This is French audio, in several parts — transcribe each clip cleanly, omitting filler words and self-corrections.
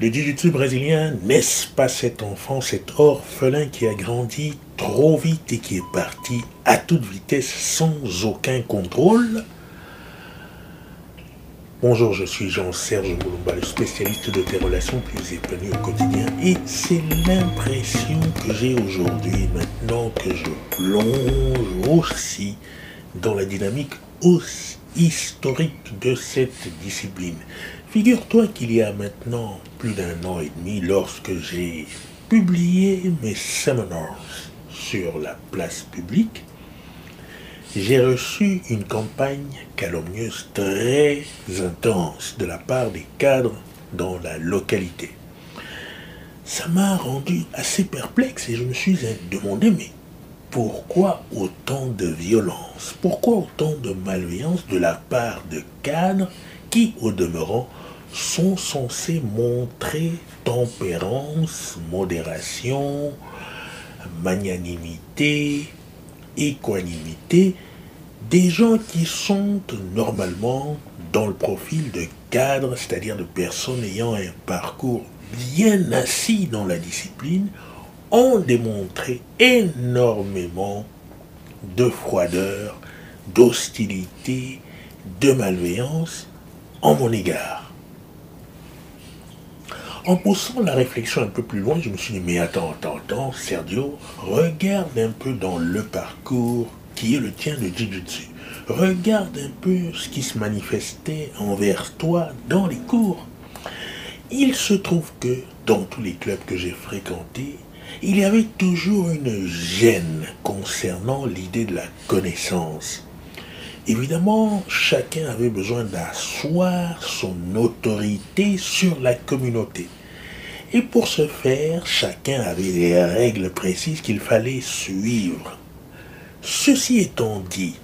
Le jiu-jitsu brésilien, n'est-ce pas cet enfant, cet orphelin qui a grandi trop vite et qui est parti à toute vitesse sans aucun contrôle? Bonjour, je suis Jean-Serge Moulumba, le spécialiste de tes relations plus épanouies au quotidien. Et c'est l'impression que j'ai aujourd'hui, maintenant que je plonge aussi dans la dynamique aussi historique de cette discipline. Figure-toi qu'il y a maintenant plus d'1 an et demi, lorsque j'ai publié mes seminars sur la place publique, j'ai reçu une campagne calomnieuse très intense de la part des cadres dans la localité. Ça m'a rendu assez perplexe et je me suis demandé, mais pourquoi autant de violence? Pourquoi autant de malveillance de la part de cadres qui, au demeurant, sont censés montrer tempérance, modération, magnanimité, équanimité, des gens qui sont normalement dans le profil de cadres, c'est-à-dire de personnes ayant un parcours bien assis dans la discipline, ont démontré énormément de froideur, d'hostilité, de malveillance en mon égard. En poussant la réflexion un peu plus loin, je me suis dit, mais attends, Sergio, regarde un peu dans le parcours qui est le tien de Jiu-Jitsu. Regarde un peu ce qui se manifestait envers toi dans les cours. Il se trouve que dans tous les clubs que j'ai fréquentés, il y avait toujours une gêne concernant l'idée de la connaissance. Évidemment, chacun avait besoin d'asseoir son autorité sur la communauté. Et pour ce faire, chacun avait des règles précises qu'il fallait suivre. Ceci étant dit,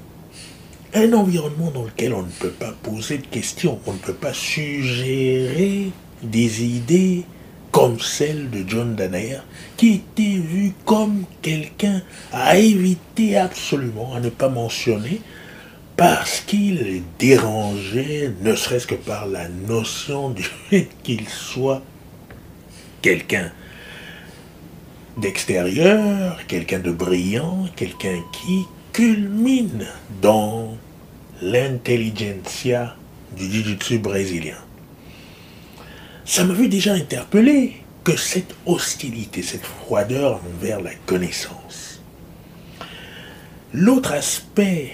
un environnement dans lequel on ne peut pas poser de questions, on ne peut pas suggérer des idées comme celle de John Danaher, qui était vu comme quelqu'un à éviter absolument, à ne pas mentionner, parce qu'il dérangeait, ne serait-ce que par la notion du fait qu'il soit quelqu'un d'extérieur, quelqu'un de brillant, quelqu'un qui culmine dans l'intelligentsia du jiu-jitsu brésilien. Ça m'avait déjà interpellé que cette hostilité, cette froideur envers la connaissance. L'autre aspect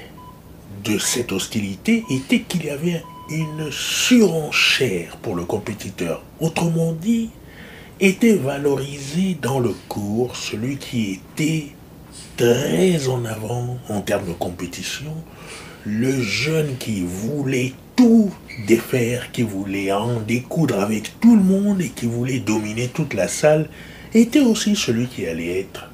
de cette hostilité était qu'il y avait une surenchère pour le compétiteur. Autrement dit, était valorisé dans le cours celui qui était très en avant en termes de compétition, le jeune qui voulait tout défaire, qui voulait en découdre avec tout le monde et qui voulait dominer toute la salle, était aussi celui qui allait être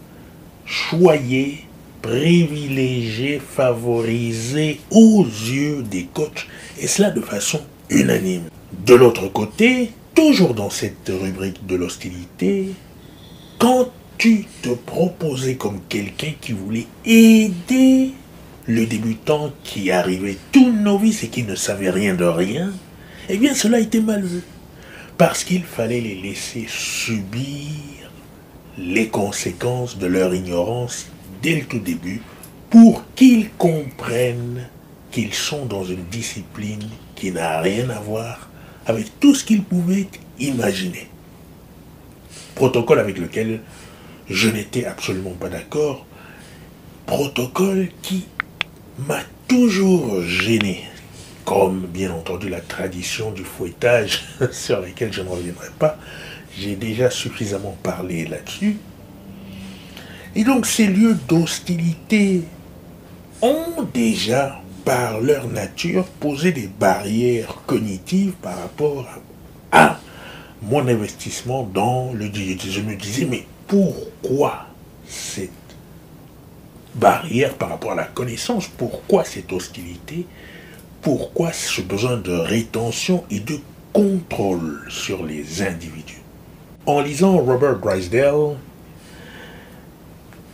choyé, privilégié, favorisé aux yeux des coachs, et cela de façon unanime. De l'autre côté, toujours dans cette rubrique de l'hostilité, quand tu te proposais comme quelqu'un qui voulait aider le débutant qui arrivait tout novice et qui ne savait rien de rien, eh bien cela était mal vu, parce qu'il fallait les laisser subir les conséquences de leur ignorance dès le tout début pour qu'ils comprennent qu'ils sont dans une discipline qui n'a rien à voir avec tout ce qu'ils pouvaient imaginer. Protocole avec lequel je n'étais absolument pas d'accord. Protocole qui m'a toujours gêné, comme bien entendu la tradition du fouettage sur laquelle je ne reviendrai pas. J'ai déjà suffisamment parlé là-dessus. Et donc ces lieux d'hostilité ont déjà, par leur nature, posé des barrières cognitives par rapport à mon investissement dans le jiu-jitsu. Je me disais, mais pourquoi cette barrière par rapport à la connaissance? Pourquoi cette hostilité? Pourquoi ce besoin de rétention et de contrôle sur les individus? En lisant Robert Drysdale,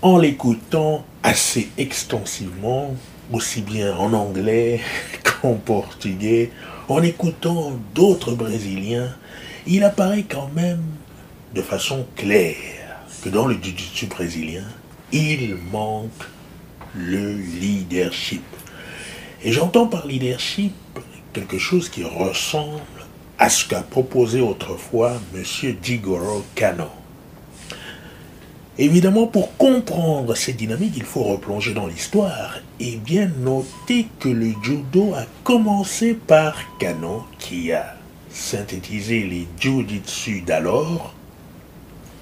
en l'écoutant assez extensivement, aussi bien en anglais qu'en portugais, en écoutant d'autres Brésiliens, il apparaît quand même de façon claire que dans le jiu-jitsu brésilien, il manque le leadership. Et j'entends par leadership quelque chose qui ressemble à ce qu'a proposé autrefois M. Jigoro Kano. Évidemment, pour comprendre ces dynamiques, il faut replonger dans l'histoire et bien noter que le judo a commencé par Kano, qui a synthétisé les jiu-jitsu d'alors,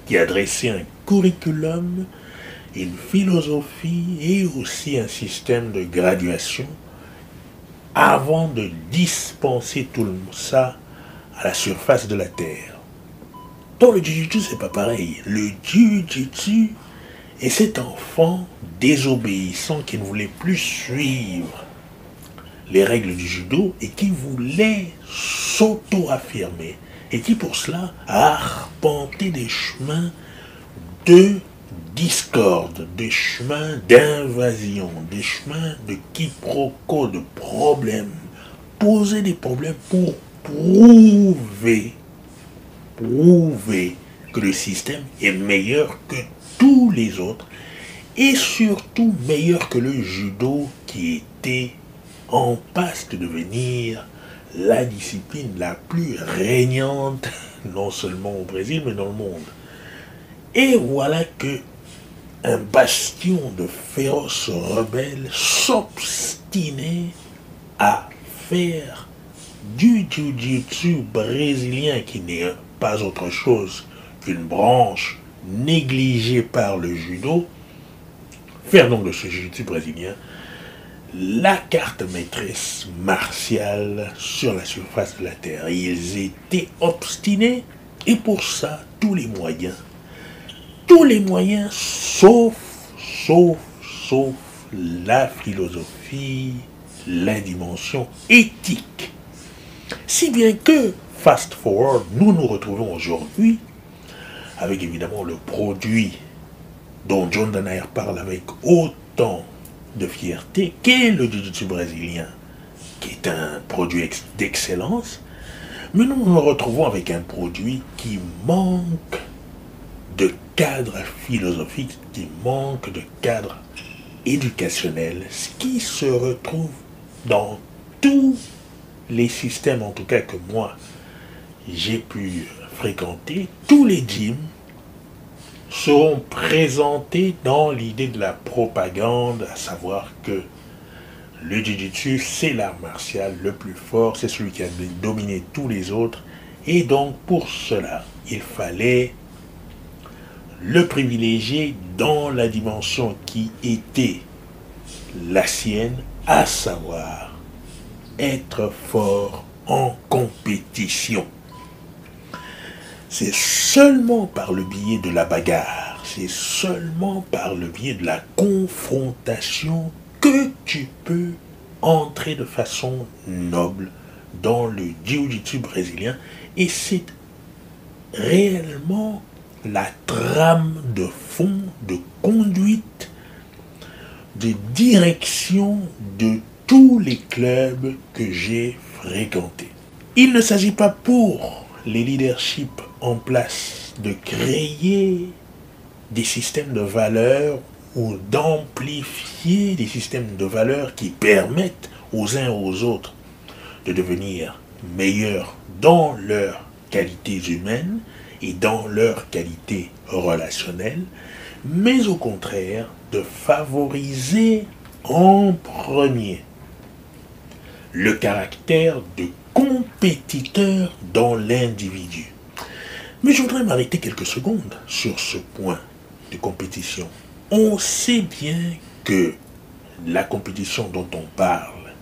qui a dressé un curriculum, une philosophie et aussi un système de graduation avant de dispenser tout ça à la surface de la terre. Dans le jiu-jitsu, c'est pas pareil. Le jiu-jitsu est cet enfant désobéissant qui ne voulait plus suivre les règles du judo et qui voulait s'auto-affirmer et qui pour cela a arpenté des chemins de discorde, des chemins d'invasion, des chemins de quiproquo, de problèmes, poser des problèmes pour prouver que le système est meilleur que tous les autres et surtout meilleur que le judo qui était en passe de devenir la discipline la plus régnante, non seulement au Brésil mais dans le monde. Et voilà que un bastion de féroces rebelles s'obstinait à faire du jiu-jitsu brésilien, qui n'est pas autre chose qu'une branche négligée par le judo, faire donc de ce jiu-jitsu brésilien la carte maîtresse martiale sur la surface de la terre. Ils étaient obstinés et pour ça, tous les moyens, sauf la philosophie, la dimension éthique. Si bien que, fast forward, nous nous retrouvons aujourd'hui avec évidemment le produit dont John Danaher parle avec autant de fierté, qu'est le jiu-jitsu brésilien, qui est un produit d'excellence, mais nous nous retrouvons avec un produit qui manque de cadre philosophique, qui manque de cadre éducationnel, ce qui se retrouve dans tous les systèmes, en tout cas que moi j'ai pu fréquenter. Tous les gyms seront présentés dans l'idée de la propagande, à savoir que le jiu-jitsu c'est l'art martial le plus fort, c'est celui qui a dominé tous les autres, et donc pour cela il fallait le privilégier dans la dimension qui était la sienne, à savoir être fort en compétition. C'est seulement par le biais de la bagarre, c'est seulement par le biais de la confrontation que tu peux entrer de façon noble dans le jiu-jitsu brésilien, et c'est réellement la trame de fond, de conduite, de direction de tous les clubs que j'ai fréquentés. Il ne s'agit pas pour les leaderships en place de créer des systèmes de valeurs ou d'amplifier des systèmes de valeurs qui permettent aux uns aux autres de devenir meilleurs dans leurs qualités humaines et dans leurs qualités relationnelles, mais au contraire de favoriser en premier le caractère de compétiteur dans l'individu. Mais je voudrais m'arrêter quelques secondes sur ce point de compétition. On sait bien que la compétition dont on parle,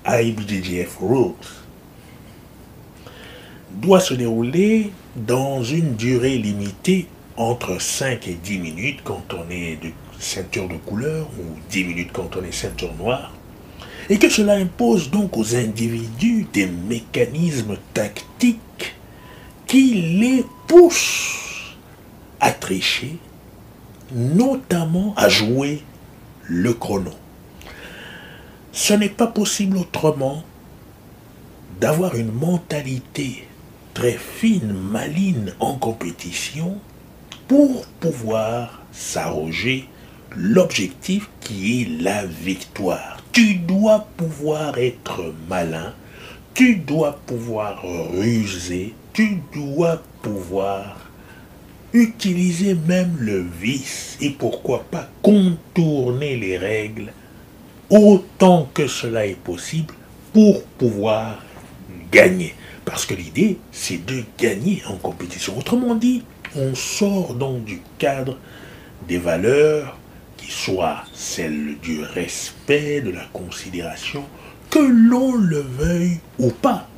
IBJJF Rules, doit se dérouler dans une durée limitée entre 5 et 10 minutes quand on est de ceinture de couleur ou 10 minutes quand on est ceinture noire, et que cela impose donc aux individus des mécanismes tactiques qui les poussent à tricher, notamment à jouer le chrono. Ce n'est pas possible autrement d'avoir une mentalité très fine, maligne en compétition pour pouvoir s'arroger l'objectif qui est la victoire. Tu dois pouvoir être malin, tu dois pouvoir ruser, tu dois pouvoir utiliser même le vice et pourquoi pas contourner les règles autant que cela est possible pour pouvoir gagner. Parce que l'idée, c'est de gagner en compétition. Autrement dit, on sort donc du cadre des valeurs qui soient celles du respect, de la considération, que l'on le veuille ou pas.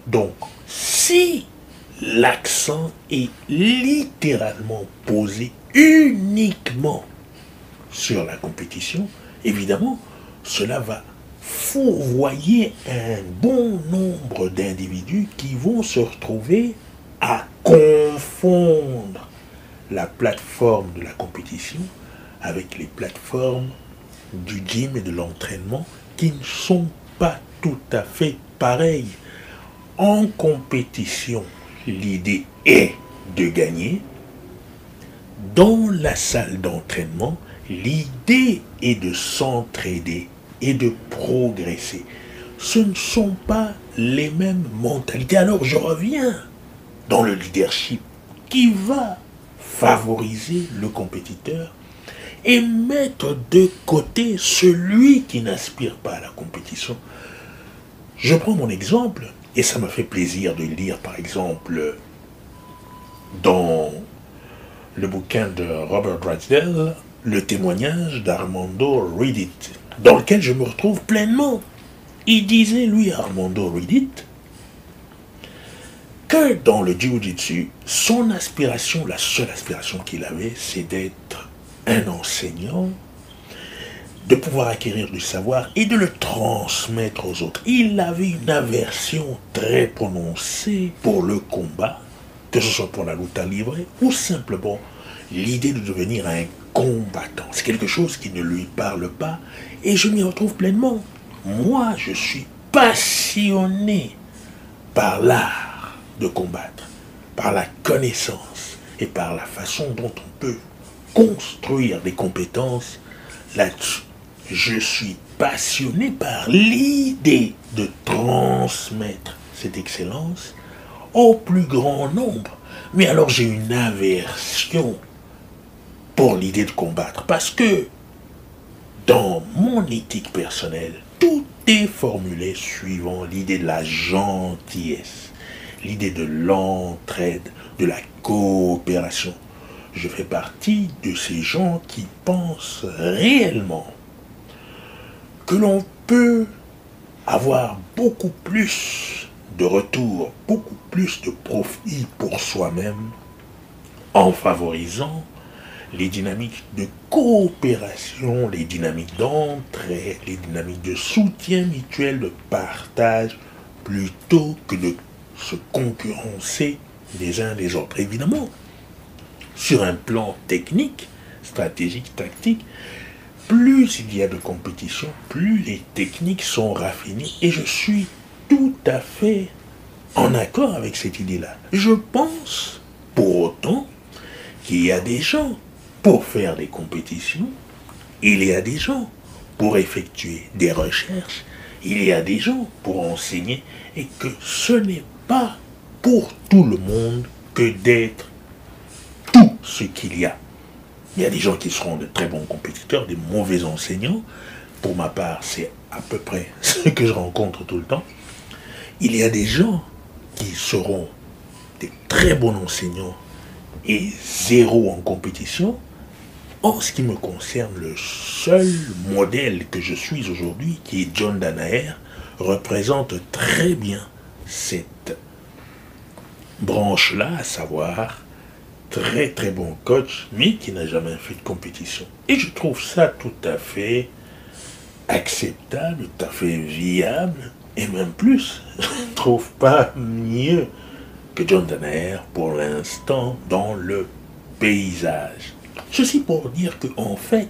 Donc, si l'accent est littéralement posé uniquement sur la compétition, évidemment, cela va fourvoyer un bon nombre d'individus qui vont se retrouver à confondre la plateforme de la compétition avec les plateformes du gym et de l'entraînement qui ne sont pas tout à fait pareilles. En compétition, l'idée est de gagner. Dans la salle d'entraînement, l'idée est de s'entraider et de progresser. Ce ne sont pas les mêmes mentalités. Alors je reviens dans le leadership qui va favoriser le compétiteur et mettre de côté celui qui n'aspire pas à la compétition. Je prends mon exemple, et ça me fait plaisir de lire par exemple dans le bouquin de Robert Drysdale, le témoignage d'Armando Reddit, dans lequel je me retrouve pleinement. Il disait, lui, Armando Reddit, que dans le jiu-jitsu, son aspiration, la seule aspiration qu'il avait, c'est d'être un enseignant, de pouvoir acquérir du savoir et de le transmettre aux autres. Il avait une aversion très prononcée pour le combat, que ce soit pour la lutte libre ou simplement l'idée de devenir un combattant. C'est quelque chose qui ne lui parle pas et je m'y retrouve pleinement. Moi, je suis passionné par l'art de combattre, par la connaissance et par la façon dont on peut construire des compétences là-dessus. Je suis passionné par l'idée de transmettre cette excellence au plus grand nombre. Mais alors j'ai une aversion pour l'idée de combattre parce que dans mon éthique personnelle, tout est formulé suivant l'idée de la gentillesse, l'idée de l'entraide, de la coopération. Je fais partie de ces gens qui pensent réellement que l'on peut avoir beaucoup plus de retour, beaucoup plus de profit pour soi-même en favorisant les dynamiques de coopération, les dynamiques d'entraide, les dynamiques de soutien mutuel, de partage, plutôt que de se concurrencer les uns les autres. Évidemment, sur un plan technique, stratégique, tactique, plus il y a de compétition, plus les techniques sont raffinées. Et je suis tout à fait en accord avec cette idée-là. Je pense, pour autant, qu'il y a des gens pour faire des compétitions, il y a des gens pour effectuer des recherches, il y a des gens pour enseigner, et que ce n'est pas pour tout le monde que d'être tout ce qu'il y a. Il y a des gens qui seront de très bons compétiteurs, des mauvais enseignants. Pour ma part, c'est à peu près ce que je rencontre tout le temps. Il y a des gens qui seront des très bons enseignants et zéro en compétition. En ce qui me concerne, le seul modèle que je suis aujourd'hui, qui est John Danaher, représente très bien cette branche-là, à savoir très très bon coach, mais qui n'a jamais fait de compétition. Et je trouve ça tout à fait acceptable, tout à fait viable, et même plus, je ne trouve pas mieux que John Danaher pour l'instant dans le paysage. Ceci pour dire que en fait,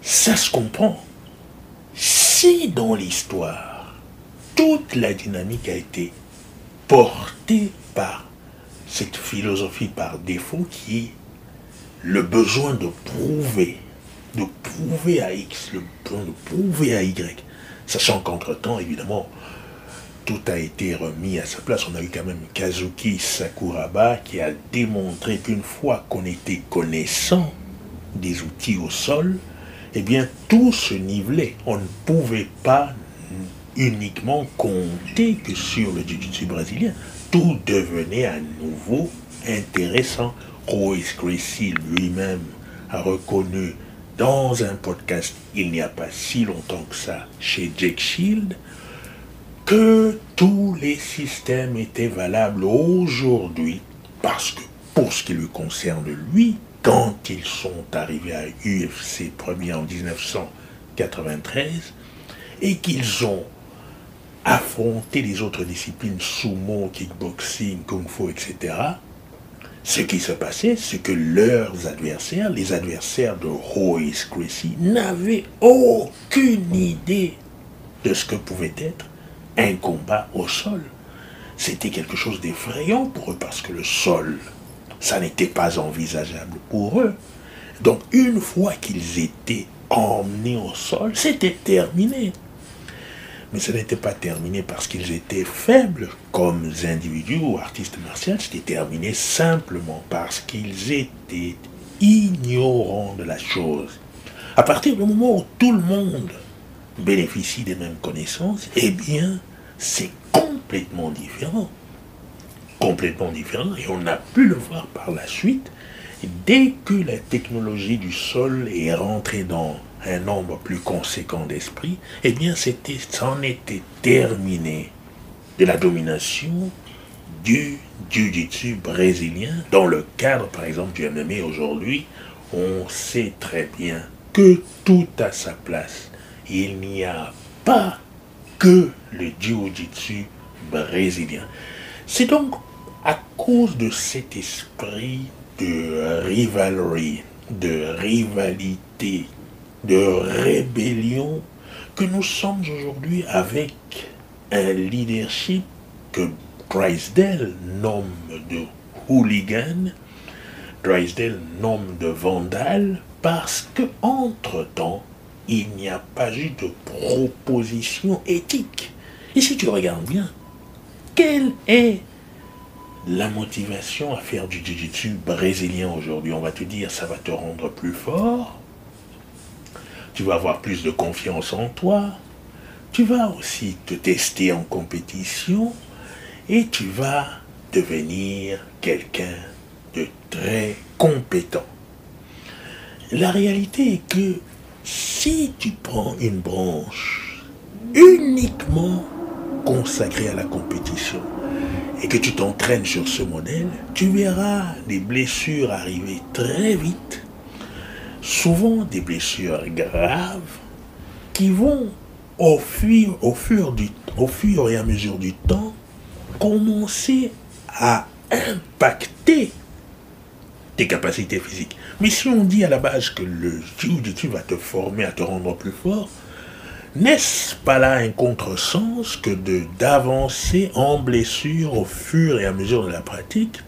ça se comprend. Si dans l'histoire, toute la dynamique a été portée par cette philosophie par défaut qui est le besoin de prouver à X, le besoin de prouver à Y. Sachant qu'entre-temps, évidemment, tout a été remis à sa place. On a eu quand même Kazuki Sakuraba qui a démontré qu'une fois qu'on était connaissant des outils au sol, eh bien tout se nivelait. On ne pouvait pas uniquement compter que sur le jiu-jitsu brésilien. Tout devenait à nouveau intéressant. Royce Gracie lui-même a reconnu dans un podcast il n'y a pas si longtemps que ça chez Jake Shield que tous les systèmes étaient valables aujourd'hui parce que pour ce qui le concerne lui, quand ils sont arrivés à UFC premier en 1993 et qu'ils ont affronté les autres disciplines sumo, kickboxing, kung-fu, etc., ce qui se passait, c'est que leurs adversaires, les adversaires de Royce Gracie, n'avaient aucune idée de ce que pouvait être un combat au sol. C'était quelque chose d'effrayant pour eux parce que le sol, ça n'était pas envisageable pour eux. Donc une fois qu'ils étaient emmenés au sol, c'était terminé. Mais ce n'était pas terminé parce qu'ils étaient faibles comme individus ou artistes martiaux, c'était terminé simplement parce qu'ils étaient ignorants de la chose. À partir du moment où tout le monde bénéficie des mêmes connaissances, eh bien, c'est complètement différent. Complètement différent, et on a pu le voir par la suite, dès que la technologie du sol est rentrée dans un nombre plus conséquent d'esprits, eh bien c'en était terminé de la domination du jiu-jitsu brésilien. Dans le cadre, par exemple, du MMA aujourd'hui, on sait très bien que tout a sa place. Il n'y a pas que le jiu-jitsu brésilien. C'est donc à cause de cet esprit de rivalry, de rivalité, de rébellion, que nous sommes aujourd'hui avec un leadership que Drysdale nomme de hooligan, Drysdale nomme de vandale, parce que entre-temps, il n'y a pas eu de proposition éthique. Et si tu regardes bien, quelle est la motivation à faire du jiu-jitsu brésilien aujourd'hui? On va te dire, ça va te rendre plus fort, tu vas avoir plus de confiance en toi, tu vas aussi te tester en compétition et tu vas devenir quelqu'un de très compétent. La réalité est que si tu prends une branche uniquement consacrée à la compétition et que tu t'entraînes sur ce modèle, tu verras des blessures arriver très vite, souvent des blessures graves qui vont au fur et à mesure du temps commencer à impacter tes capacités physiques. Mais si on dit à la base que le jiu-jitsu va te former à te rendre plus fort, n'est-ce pas là un contresens que d'avancer en blessure au fur et à mesure de la pratique?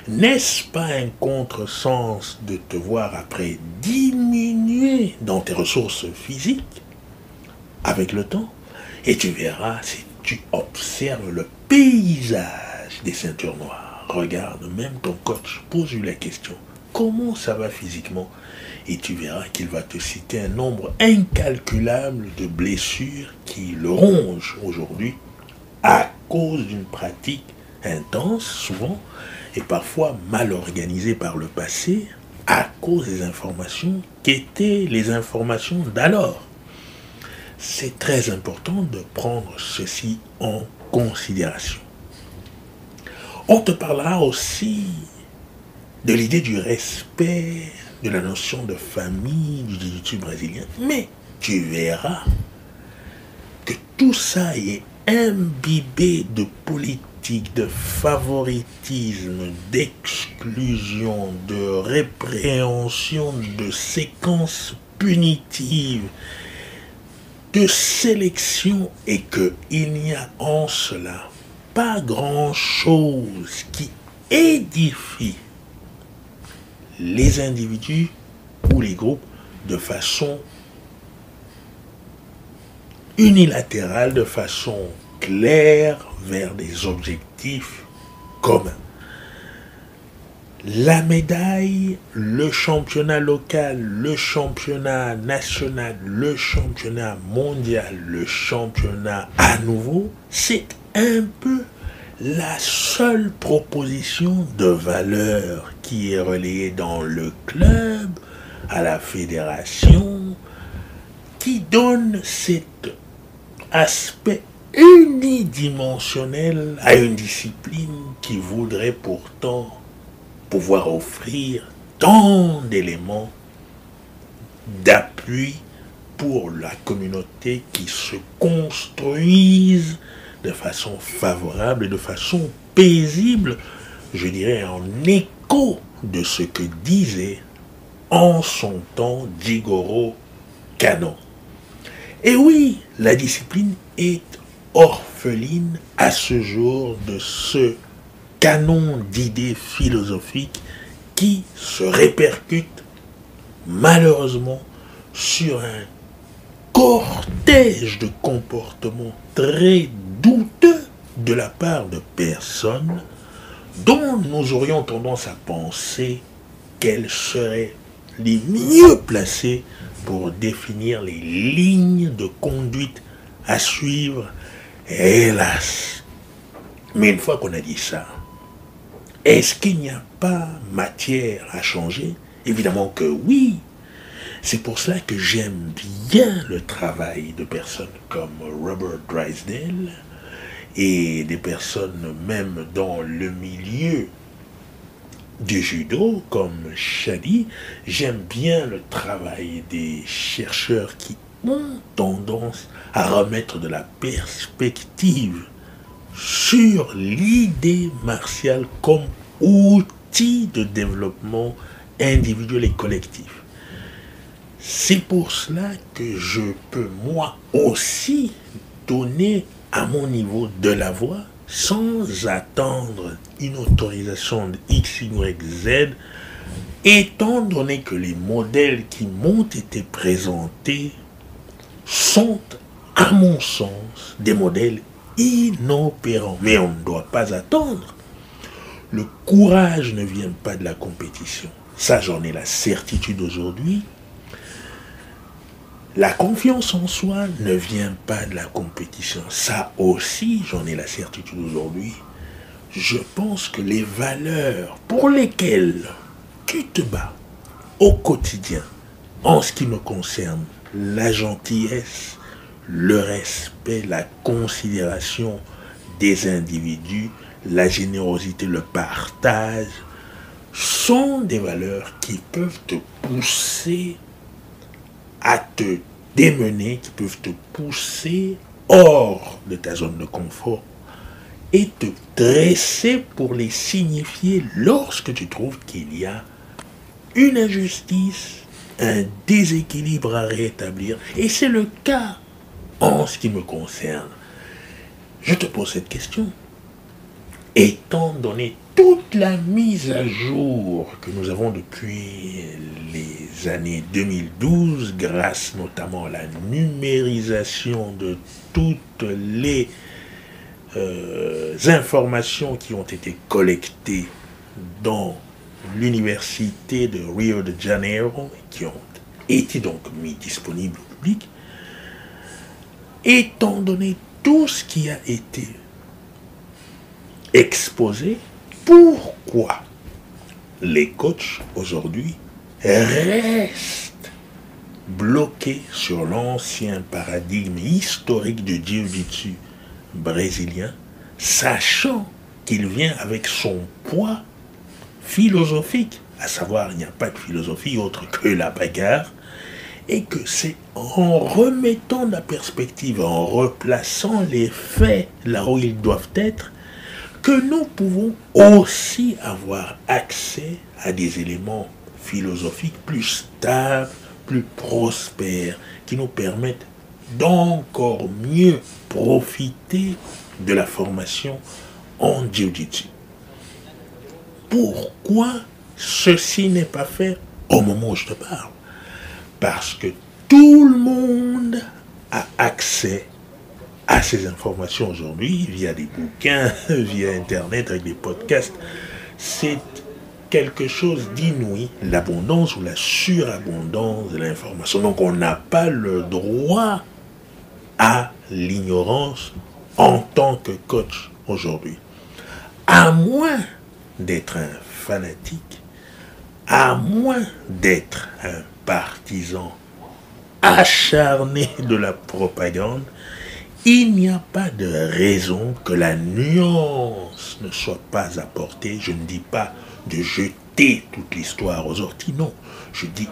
N'est-ce pas un contresens de te voir après diminuer dans tes ressources physiques avec le temps? Et tu verras, si tu observes le paysage des ceintures noires, regarde, même ton coach pose-lui la question, comment ça va physiquement? Et tu verras qu'il va te citer un nombre incalculable de blessures qui le rongent aujourd'hui à cause d'une pratique intense, souvent, et parfois mal organisée par le passé, à cause des informations qui étaient les informations d'alors. C'est très important de prendre ceci en considération. On te parlera aussi de l'idée du respect, de la notion de famille du jiu-jitsu brésilien, mais tu verras que tout ça est imbibé de politique, de favoritisme, d'exclusion, de répréhension, de séquences punitives. de sélection et qu'il n'y a en cela pas grand-chose qui édifie les individus ou les groupes de façon unilatérale, de façon claire vers des objectifs communs. La médaille, le championnat local, le championnat national, le championnat mondial, le championnat à nouveau, c'est un peu la seule proposition de valeur qui est relayée dans le club, à la fédération, qui donne cet aspect unidimensionnel à une discipline qui voudrait pourtant pouvoir offrir tant d'éléments d'appui pour la communauté qui se construisent de façon favorable et de façon paisible, je dirais en écho de ce que disait en son temps Jigoro Kano. Et oui, la discipline est orpheline à ce jour de ce canon d'idées philosophiques qui se répercute malheureusement sur un cortège de comportements très douteux de la part de personnes dont nous aurions tendance à penser qu'elles seraient les mieux placées pour définir les lignes de conduite à suivre, hélas. Mais une fois qu'on a dit ça, est-ce qu'il n'y a pas matière à changer? Évidemment que oui. C'est pour cela que j'aime bien le travail de personnes comme Robert Drysdale et des personnes même dans le milieu du judo comme Shadi. J'aime bien le travail des chercheurs qui ont tendance à remettre de la perspective sur l'idée martiale comme outil de développement individuel et collectif. C'est pour cela que je peux moi aussi donner à mon niveau de la voix sans attendre une autorisation de X, Y, Z, étant donné que les modèles qui m'ont été présentés sont, à mon sens, des modèles inopérants. Mais on ne doit pas attendre. Le courage ne vient pas de la compétition. Ça, j'en ai la certitude aujourd'hui. La confiance en soi ne vient pas de la compétition. Ça aussi, j'en ai la certitude aujourd'hui. Je pense que les valeurs pour lesquelles tu te bats au quotidien, en ce qui me concerne, la gentillesse, le respect, la considération des individus, la générosité, le partage, sont des valeurs qui peuvent te pousser à te démener, qui peuvent te pousser hors de ta zone de confort et te dresser pour les signifier lorsque tu trouves qu'il y a une injustice, un déséquilibre à rétablir. Et c'est le cas en ce qui me concerne. Je te pose cette question. Étant donné toute la mise à jour que nous avons depuis les années 2012, grâce notamment à la numérisation de toutes les informations qui ont été collectées dans l'université de Rio de Janeiro, qui ont été donc mis disponibles au public, étant donné tout ce qui a été exposé, pourquoi les coachs aujourd'hui restent bloqués sur l'ancien paradigme historique du jiu-jitsu brésilien, sachant qu'il vient avec son poids philosophique, à savoir il n'y a pas de philosophie autre que la bagarre, et que c'est en remettant la perspective, en replaçant les faits là où ils doivent être, que nous pouvons aussi avoir accès à des éléments philosophiques plus stables, plus prospères, qui nous permettent d'encore mieux profiter de la formation en Jiu-Jitsu. Pourquoi ceci n'est pas fait au moment où je te parle? Parce que tout le monde a accès à ces informations aujourd'hui via des bouquins, via Internet, avec des podcasts. C'est quelque chose d'inouï, l'abondance ou la surabondance de l'information. Donc on n'a pas le droit à l'ignorance en tant que coach aujourd'hui. À moins d'être un fanatique, à moins d'être un partisan acharné de la propagande, il n'y a pas de raison que la nuance ne soit pas apportée. Je ne dis pas de jeter toute l'histoire aux orties, non. Je dis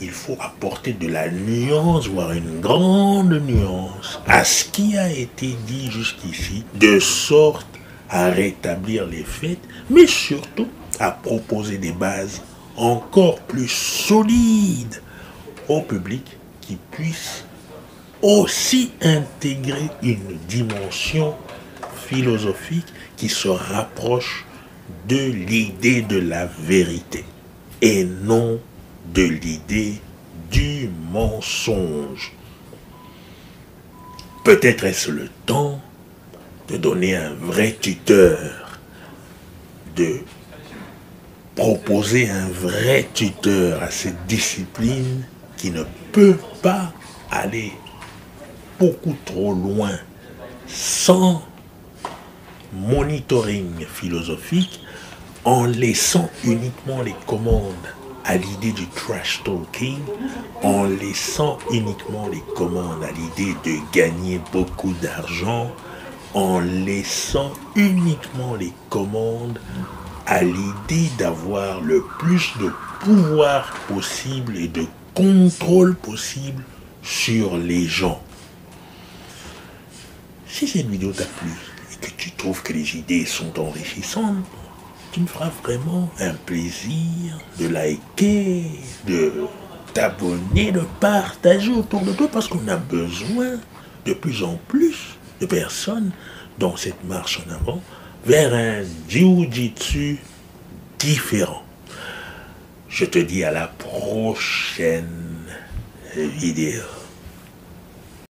il faut apporter de la nuance, voire une grande nuance, à ce qui a été dit jusqu'ici, de sorte à rétablir les faits, mais surtout à proposer des bases encore plus solides au public qui puisse aussi intégrer une dimension philosophique qui se rapproche de l'idée de la vérité et non de l'idée du mensonge. Peut-être est-ce le temps de donner un vrai tuteur, de proposer un vrai tuteur à cette discipline qui ne peut pas aller beaucoup trop loin sans monitoring philosophique, en laissant uniquement les commandes à l'idée du trash talking, en laissant uniquement les commandes à l'idée de gagner beaucoup d'argent, en laissant uniquement les commandes à l'idée d'avoir le plus de pouvoir possible et de contrôle possible sur les gens. Si cette vidéo t'a plu et que tu trouves que les idées sont enrichissantes, tu me feras vraiment un plaisir de liker, de t'abonner, de partager autour de toi, parce qu'on a besoin de plus en plus de personnes dans cette marche en avant vers un jiu-jitsu différent. Je te dis à la prochaine vidéo.